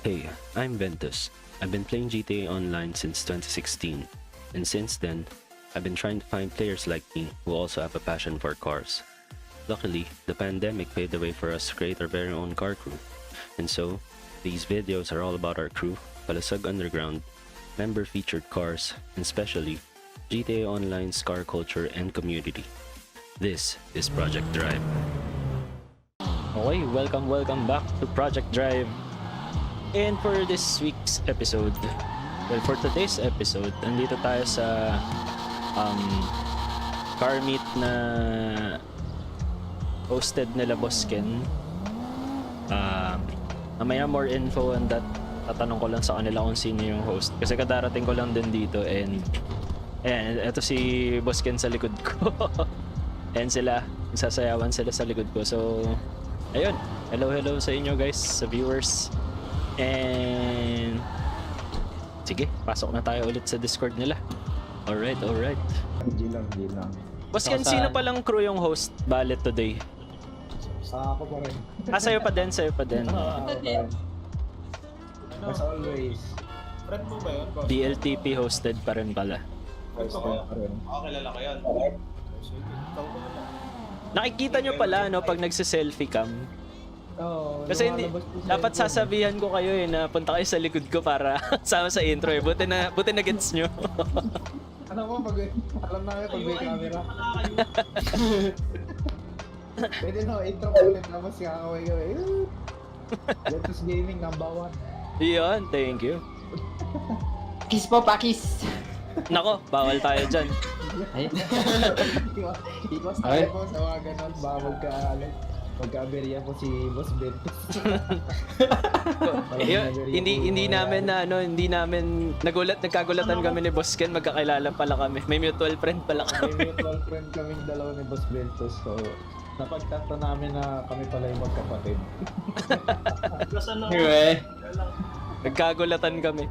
Hey, I'm Ventus. I've been playing GTA Online since 2016, and since then, I've been trying to find players like me who also have a passion for cars. Luckily, the pandemic paved the way for us to create our very own car crew. And so, these videos are all about our crew, Palasag Underground, member-featured cars, and especially GTA Online's car culture and community. This is Project Drive. Okay, welcome back to Project Drive. And for this week's episode, well, for today's episode, andito tayo sa car meet na hosted nila Boss Ken. Mamaya more info on that. Tatanong ko lang sa kanila kung sino yung host. Kasi kadarating ko lang din dito and ayan, eto si Boss Ken sa likod ko. Ayan sila, sasayawan sila sa likod ko. So, ayun, hello sa inyo guys, sa viewers. And sige, pasok na tayo ulit sa Discord nila. Alright. G lang. Boss Ken, sino palang crew yung host Ballet today? Ako pa rin. Sa'yo pa din. Ako pa rin. As always. Friend mo ba yun? DLTP hosted pa rin pala. First time pa rin. Kilala ko yan. Sige, ikaw ba na? Nakikita nyo pala no pag nagse-selfie cam. Oo. Kasi hindi, dapat sasabihan ko kayo na punta kayo sa likod ko para sama sa intro eh. Buti na gets nyo. Ano mo pag alam na kayo pag may camera. Pwede na intro ko ulit tapos kakaway-kaway. Ventus Gaming number 1. Iyon, thank you. Kiss po, pakis! Nako, bawal tayo dyan. Ikos tayo po sa mga ganon. Baka magka-aberya po si Boss Ventus. Hindi namin nagkagulatan kami ni Boss Ken, magkakilala pala kami. May mutual friend pala kami. May mutual friend kaming dalawa ni Boss Ventus. So, napagtanto namin na kami pala yung magkapatid. Anyway. Nagkagulatan kami.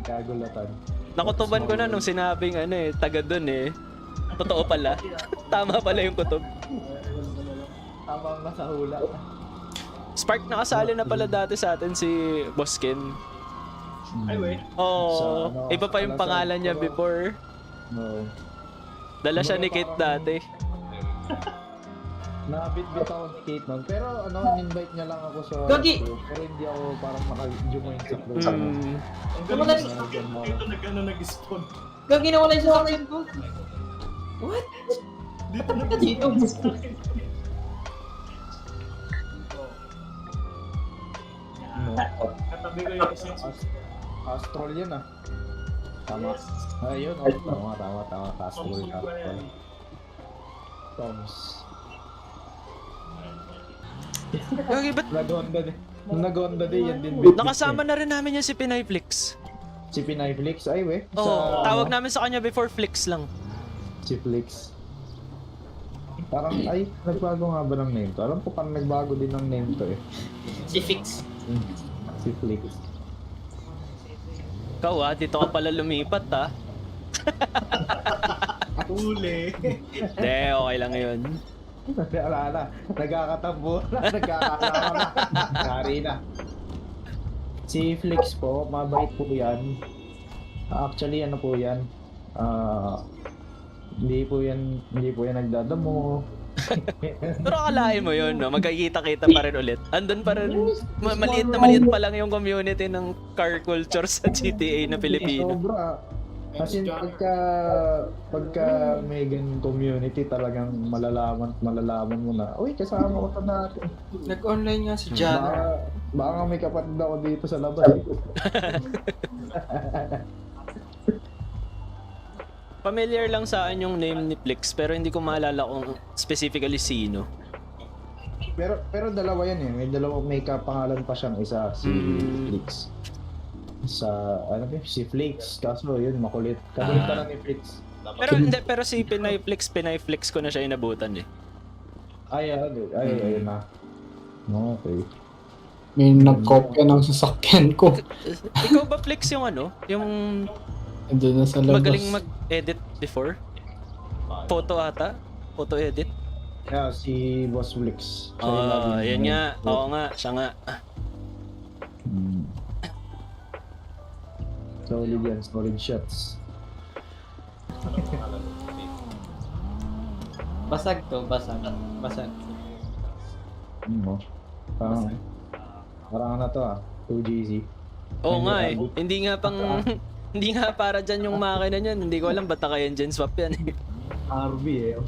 Kagulatan. Nakutuban ko na nung sinabing taga dun eh. Totoo pala. Tama pala yung kutob. Tamang nasa hula. Spark, nakasali na pala dati sa atin si Boss Ken. Ay, wait. Oh, iba pa yung pangalan niya before. No. Dala siya ni Kate dati. Nabit-bit ako ni Kate nun. Pero in-invite niya lang ako sa Gagi! crew. Pero hindi ako parang maka-join sa crew. Ang galing dito nag-spawn. Gagi na wala yung sasakyan ko. What? Dito Ba't ka dito? Katabi ko yung isang Astrol yan ah. Tama. Ayun, tama. Astrol. Toms. Gagi, ba't Nag-Honda din yan din. nakasama na rin namin yan si Pinay Flix? Si Pinay Flix, ay we. Oo, tawag namin sa kanya before Flix lang. Si Flix. Parang, nagbago nga ba ng name to? Alam ko parang nagbago din ng name to eh. Si Fix. Si Flix. Ikaw dito ka pala lumipat uli. Hindi, okay lang yun. Alala, nagkakatambo na, nagkakakalaman na. Sorry na. Si Flix po, mabait po yan. Actually, ano po yan? Hindi po yan nagdadamo. Pero akalain mo yun, no? Magkikita-kita pa rin ulit. Andun pa rin, maliit pa lang yung community ng car culture sa GTA na Pilipino. Sobra. Kasi pagka may ganung community talagang malalaman mo na, uy, kasama ko to dati. Nag-online nga si John. Baka may kapatid ako dito sa labas. Familiar lang sa akin yung name ni Flix, pero hindi ko maalala kung specifically sino. Pero dalawa yan eh. May kapangalan pa siyang isa, si Flix. Si Flix. Kaso yun, makulit. Kakulit ka lang ni Flix. Pero si Pinay Flix ko na siya inabutan eh. Ayun na. Okay. May nagkopya ng sasakyan ko. Ikaw ba Flix yung yung Doon na sa labas. magaling mag-edit before? Photo ata? Photo edit? Yeah, si Boss Flix. Yan nga. Oo nga, siya nga. Solid yan, solid shots. Basag to, basag. Basag. Ano? Parang ano to 2GZ. Oo nga eh. Ayun, Hindi nga pang... Hindi nga para dyan yung makina niyan. Hindi ko alam ba't naka-engine swap yan eh. RB eh.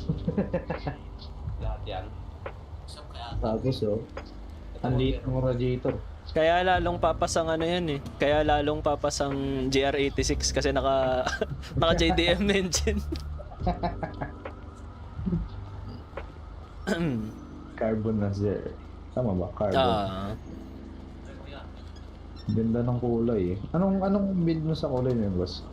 Lahat yan. Tapos ang liit ng radiator. Kaya lalong papasang ano yan eh. Kaya lalong papasang GR86 kasi naka JDM engine. Carbon na sir. Tama ba? Carbon. Ganda ng kulay eh. Anong build mo sa kulay mo yun, boss?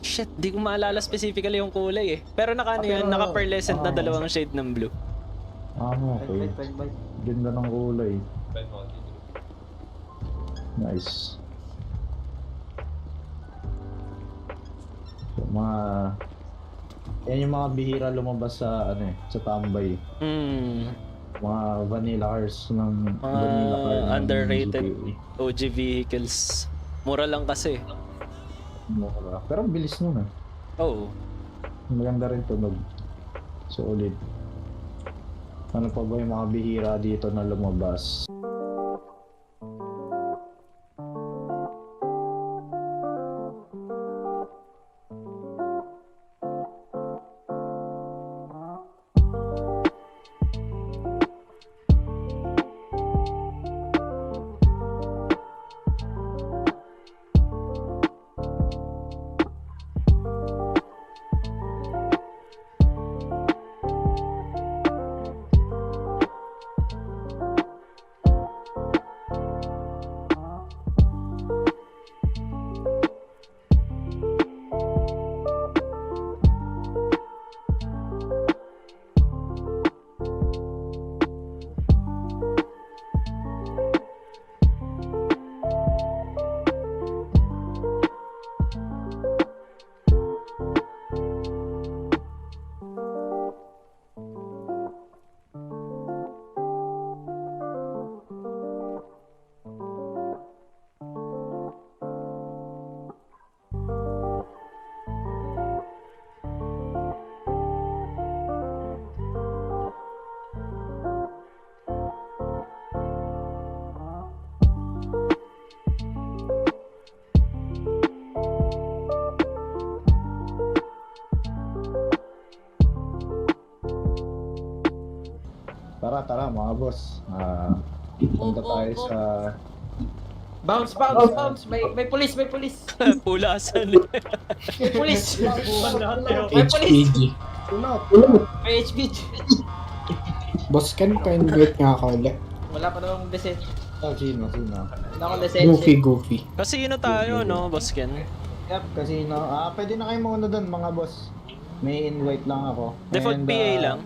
Shit, di ko maalala specifically yung kulay eh. Pero naka ano yan, naka pearlescent na dalawang shade ng blue. Okay. Ganda ng kulay. Bye, Monty. Nice. So, yan yung mga bihira lumabas sa sa tambay. Mga vanilla cars ng vanilla car ng Underrated GTA. OG vehicles. Mura lang kasi. Mura. Pero ang bilis nun Oo. Maganda rin tunog. Solid. Ano pa ba yung mga bihira dito na lumabas? Tara mga boss. Punta tayo sa Bounce! May pulis! Pulasan eh. May pulis! May pulis! HPG. May HPG! Boss, can invite nga ako ulit? Wala pa namang deset. sino? Wala akong deset. Goofy. Kasi yun na tayo no, Boss Ken? Yep, casino. Pwede na kayo muna doon mga boss. May invite lang ako. Default And, PA lang.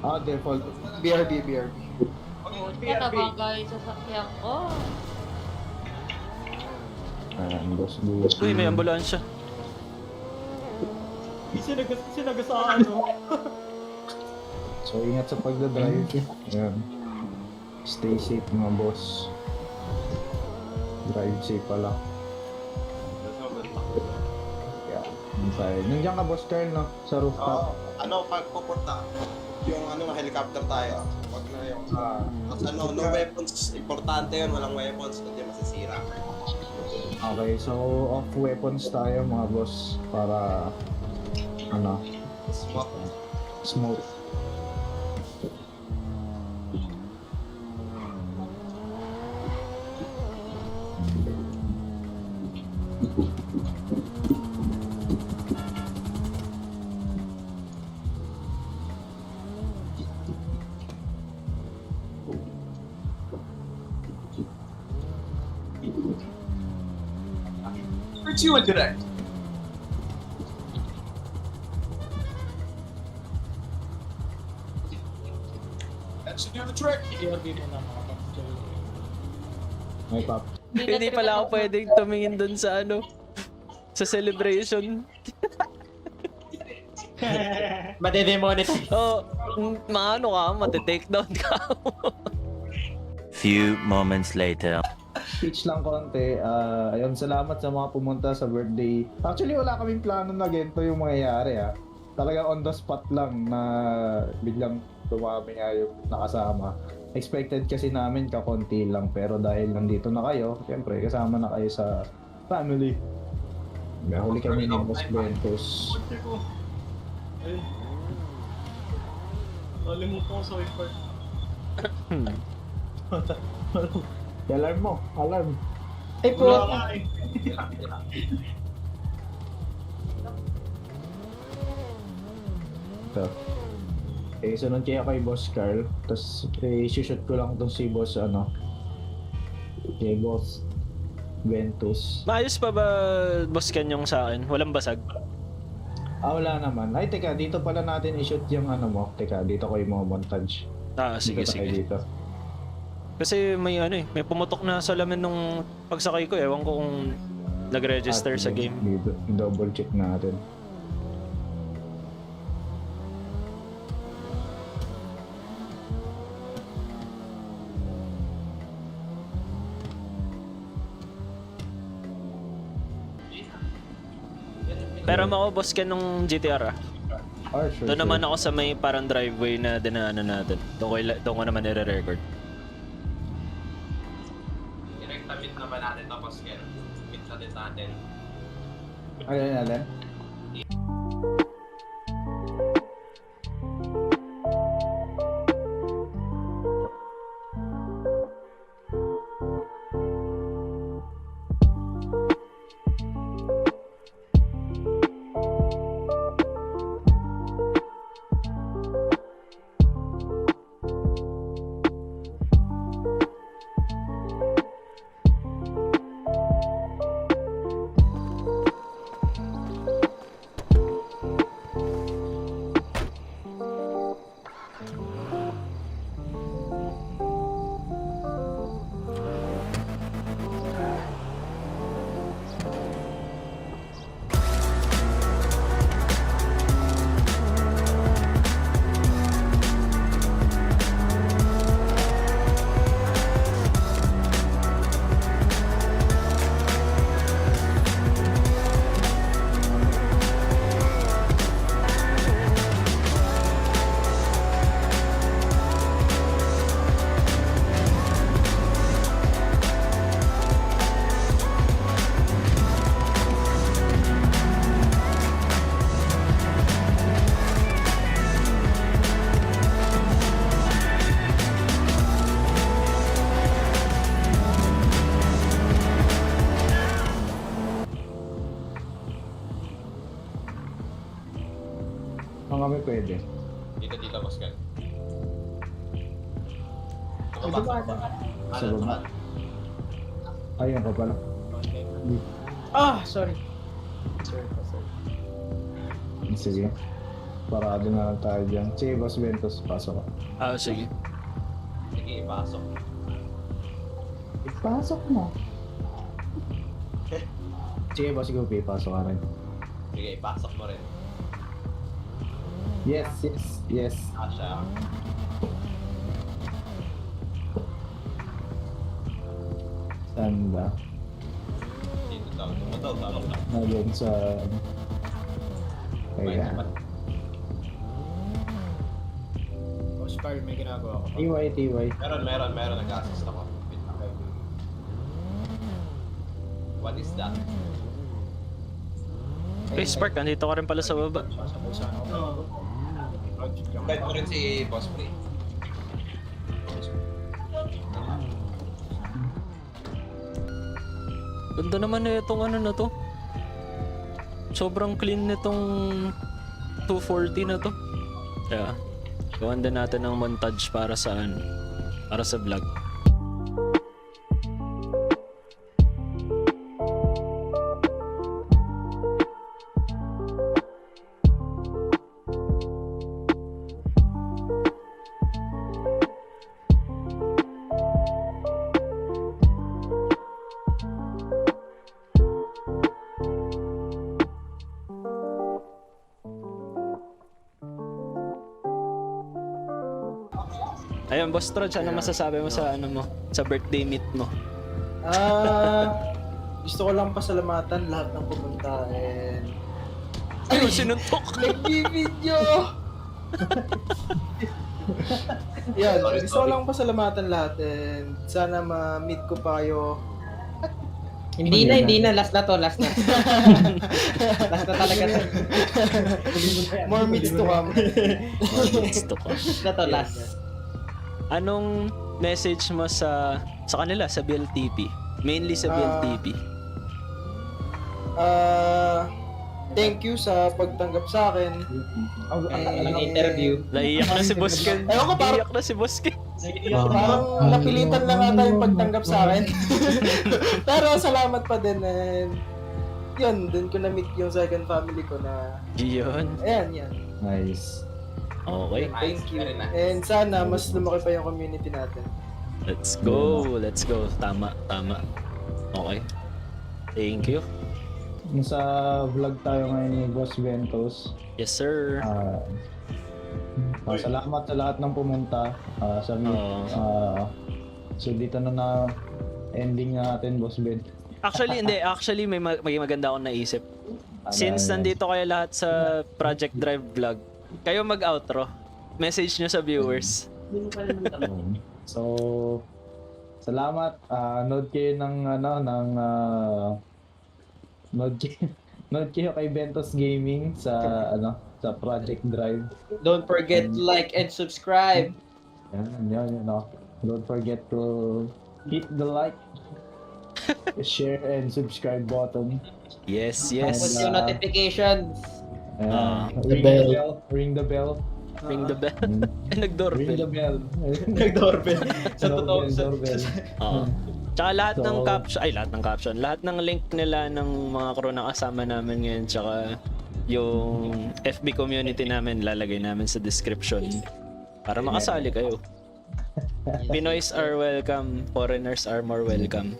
Default. BRB. Natabangay sa sakyan ko. Ayan, boss. Uy, may ambulansya. Sinagasaan, no? So, ingat sa pagdadrive. Ayan. Stay safe mga boss. Drive safe pala. Yeah. Nandiyan ka, boss Carl, no? Sa rooftop. Pag pupunta, yung helicopter tayo. Wag na yung no weapons, importante yun, walang weapons, hindi masisira. Okay, so off weapons tayo mga boss para smoke. Where'd you in today? That should do the trick. May pop. Hindi pala ako pwedeng tumingin dun sa sa celebration. Made-demonetize. Maano ka, mati-take down ka. Few moments later. speech lang konti. Ayun, salamat sa mga pumunta sa birthday. Actually, wala kaming plano na ganito yung mangyayari Talaga on the spot lang na biglang dumami nga yung nakasama. Expected kasi namin kakonti lang, pero dahil nandito na kayo, siyempre kasama na kayo sa family. Huli kami ng Boss Ventus. Kotse ko. Ayun. Nalimutan ko sa wiper. Alarm mo, alarm. Ay po. Wala ka eh. So, sunod kaya kay Boss Carl, tapos shoot ko lang itong si Boss kay Boss Ventus. Maayos pa ba, boss Ken, yung sa akin? Walang basag? Wala naman. Ay, teka, dito pala natin i-shoot yung mo. Teka, dito ko yung mga montage. Sige, Dito tayo sige. Dito. Kasi may may pumutok na salamin nung pagsakay ko. Ewan ko kung nag-register sa game. Dito, double check natin. Pero ako, boss Ken, nung GTR Sure. Doon naman ako sa may parang driveway na dinaanan natin. Doon ko naman nire-record. Direct na meet na ba natin tapos Ken? Meet na din natin. Alin? kami pwede. Dito, boss Ken. Ay, dumada. Sa baba. Ayun ka pala. Sorry. Sorry. Sige. Parado na lang tayo dyan. Sige, Boss Ventus, pasok ka. Sige. Sige, ipasok. Pasok mo. Sige, Boss Guppy, pasok ka rin. Sige, ipasok mo rin. Yes. Siya. Saan ba? Dito daw. Tawag lang. Nandun sa... Ayan. Oscar, may ginagawa ko pa. TY. Meron. Nag-assist ako. Wait lang. What is that? Hey, Spark, andito ka rin pala sa baba. Sasabay sana ako. Project lang. Invite mo rin si Boss Pre. Ganda naman na itong ano na to. Sobrang clean nitong 240 na to. Kaya, gawan din natin ng montage para sa ano, para sa vlog. Ayun, Boss Trudge, ano masasabi mo sa ano mo, sa birthday meet mo? Gusto ko lang pasalamatan lahat ng pumunta and Ayun, sinuntok. nag-video! Yan, gusto ko lang pasalamatan lahat and sana ma-meet ko pa kayo. Hindi na. Last na. Last na talaga to. More meets to come. Gusto ko. Last. Anong message mo sa kanila, sa BLTP? Mainly sa BLTP. Thank you sa pagtanggap sa akin. interview. Naiiyak na si Boss Ken. Ewan ko, parang- Naiiyak na si Boss Ken. Parang napilitan lang ata yung pagtanggap sa akin. Pero salamat pa din and yun, dun ko na-meet yung second family ko na Yun. ayan. Nice. Okay. Thank you. Very nice. And sana mas lumaki pa yung community natin. Let's go. Let's go. Tama. Okay. Thank you. Nasa vlog tayo ngayon ni Boss Ventos. Yes, sir. Salamat sa lahat ng pumunta sa meet. So dito na ending natin, Boss Ben. Actually, hindi. Actually, may maganda akong naisip. Since nandito kayo lahat sa Project Drive vlog, kayo mag-outro. Message nyo sa viewers. So, salamat. Nod kayo nod kayo kay Ventos Gaming sa sa Project Drive. Don't forget to like and subscribe. Yan. Don't forget to hit the like, share and subscribe button. Yes. Put yung notifications. Ring the bell. Ring the bell. Mm. Ring the Nag-doorbell. bell. Nag-doorbell. Sa totoo. Doorbell. Oo. Tsaka lahat ng So- caption, lahat ng link nila ng mga crew na kasama namin ngayon, tsaka yung FB community namin, lalagay namin sa description para makasali kayo. Pinoys are welcome, foreigners are more welcome.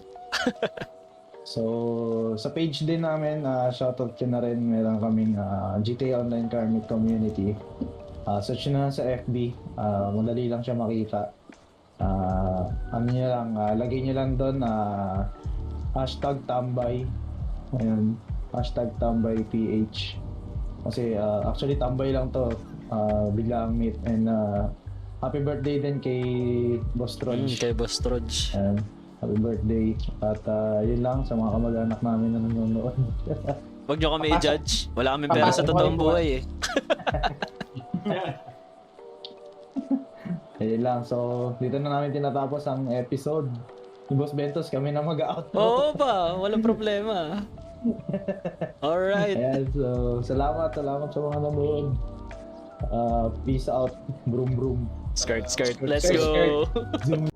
So, sa page din namin, shoutout ko na rin, meron kaming GTA Online Karmic Community. Search nyo na sa FB, madali lang siya makita. Lagay nyo lang doon, #tambay. Ayun, #tambayph. Kasi actually tambay lang to, bigla ang meet. And happy birthday din kay Boss Trudge. Kay Boss Trudge. Ayan, happy birthday. At yun lang sa mga kamag-anak namin na nanonood. Huwag nyo kami i-judge. Wala kaming pera sa totoong buhay eh. Ayun lang. So, dito na namin tinatapos ang episode. Ni Boss Ventos, kami na mag-outro. Oo ba? Walang problema. Alright. Ayan, so salamat sa mga nanonood. Peace out. Broom broom. Skirt. Let's go. Zoom